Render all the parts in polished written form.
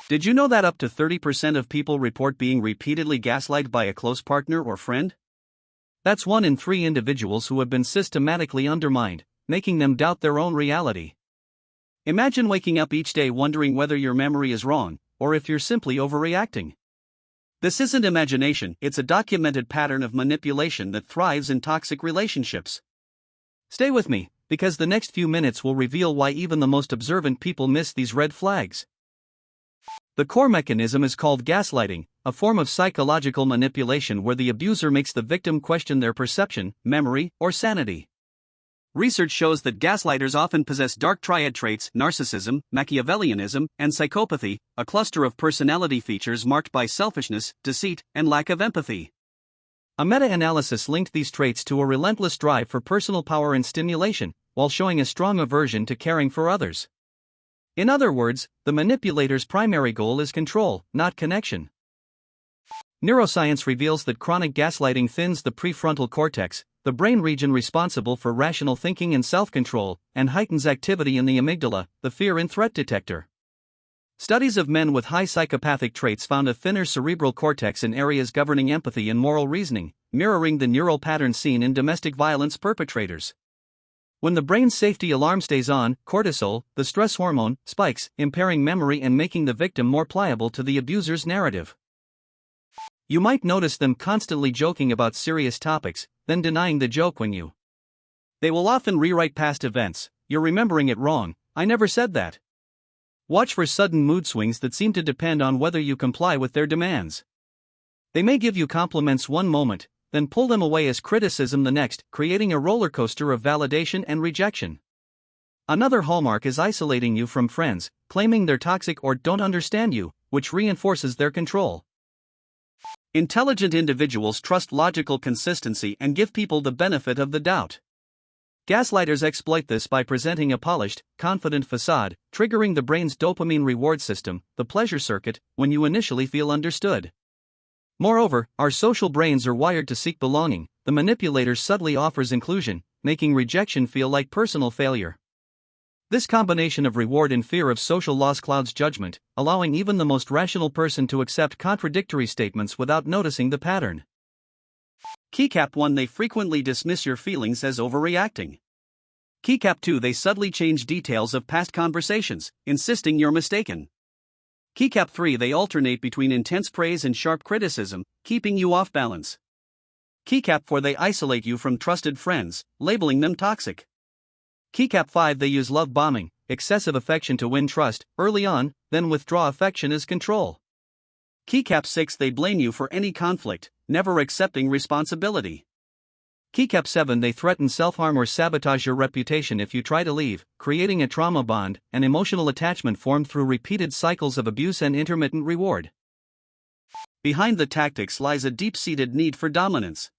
Did you know that up to 30% of people report being repeatedly gaslighted by a close partner or friend? That's 1 in 3 individuals who have been systematically undermined, making them doubt their own reality. Imagine waking up each day wondering whether your memory is wrong, or if you're simply overreacting. This isn't imagination, it's a documented pattern of manipulation that thrives in toxic relationships. Stay with me, because the next few minutes will reveal why even the most observant people miss these red flags. The core mechanism is called gaslighting, a form of psychological manipulation where the abuser makes the victim question their perception, memory, or sanity. Research shows that gaslighters often possess dark triad traits: narcissism, Machiavellianism, and psychopathy, a cluster of personality features marked by selfishness, deceit, and lack of empathy. A meta-analysis linked these traits to a relentless drive for personal power and stimulation, while showing a strong aversion to caring for others. In other words, the manipulator's primary goal is control, not connection. Neuroscience reveals that chronic gaslighting thins the prefrontal cortex, the brain region responsible for rational thinking and self-control, and heightens activity in the amygdala, the fear and threat detector. Studies of men with high psychopathic traits found a thinner cerebral cortex in areas governing empathy and moral reasoning, mirroring the neural pattern seen in domestic violence perpetrators. When the brain's safety alarm stays on, cortisol, the stress hormone, spikes, impairing memory and making the victim more pliable to the abuser's narrative. You might notice them constantly joking about serious topics, then denying the joke when you. They will often rewrite past events. "You're remembering it wrong, I never said that." Watch for sudden mood swings that seem to depend on whether you comply with their demands. They may give you compliments one moment, then pull them away as criticism the next, creating a roller coaster of validation and rejection. Another hallmark is isolating you from friends, claiming they're toxic or don't understand you, which reinforces their control. Intelligent individuals trust logical consistency and give people the benefit of the doubt. Gaslighters exploit this by presenting a polished, confident facade, triggering the brain's dopamine reward system, the pleasure circuit, when you initially feel understood. Moreover, our social brains are wired to seek belonging. The manipulator subtly offers inclusion, making rejection feel like personal failure. This combination of reward and fear of social loss clouds judgment, allowing even the most rational person to accept contradictory statements without noticing the pattern. Keycap 1: They frequently dismiss your feelings as overreacting. Keycap 2: They subtly change details of past conversations, insisting you're mistaken. Keycap 3: They alternate between intense praise and sharp criticism, keeping you off balance. Keycap 4: They isolate you from trusted friends, labeling them toxic. Keycap 5: They use love bombing, excessive affection to win trust, early on, then withdraw affection as control. Keycap 6: They blame you for any conflict, never accepting responsibility. Keycap 7: They threaten self-harm or sabotage your reputation if you try to leave, creating a trauma bond, an emotional attachment formed through repeated cycles of abuse and intermittent reward. Behind the tactics lies a deep-seated need for dominance.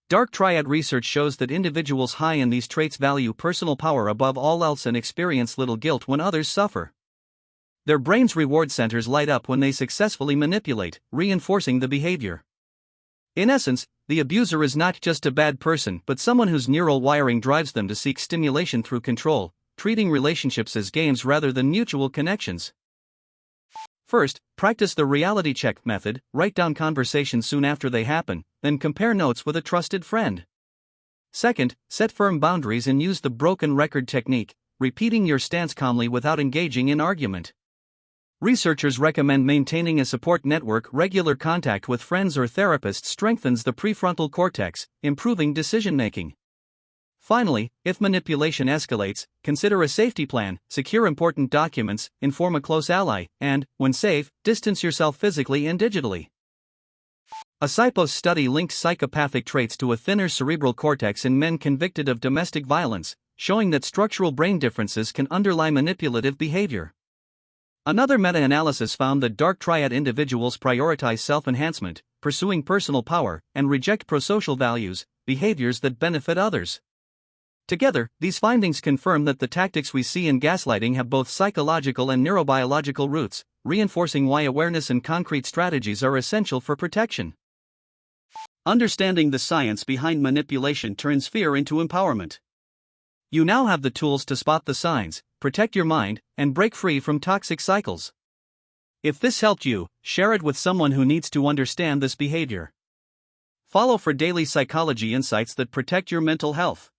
Dark triad research shows that individuals high in these traits value personal power above all else and experience little guilt when others suffer. Their brain's reward centers light up when they successfully manipulate, reinforcing the behavior. In essence, the abuser is not just a bad person but someone whose neural wiring drives them to seek stimulation through control, treating relationships as games rather than mutual connections. First, practice the reality check method. Write down conversations soon after they happen, then compare notes with a trusted friend. Second, set firm boundaries and use the broken record technique, repeating your stance calmly without engaging in argument. Researchers recommend maintaining a support network. Regular contact with friends or therapists strengthens the prefrontal cortex, improving decision-making. Finally, if manipulation escalates, consider a safety plan, secure important documents, inform a close ally, and, when safe, distance yourself physically and digitally. A Psypos study linked psychopathic traits to a thinner cerebral cortex in men convicted of domestic violence, showing that structural brain differences can underlie manipulative behavior. Another meta-analysis found that dark triad individuals prioritize self-enhancement, pursuing personal power, and reject prosocial values, behaviors that benefit others. Together, these findings confirm that the tactics we see in gaslighting have both psychological and neurobiological roots, reinforcing why awareness and concrete strategies are essential for protection. Understanding the science behind manipulation turns fear into empowerment. You now have the tools to spot the signs, protect your mind, and break free from toxic cycles. If this helped you, share it with someone who needs to understand this behavior. Follow for daily psychology insights that protect your mental health.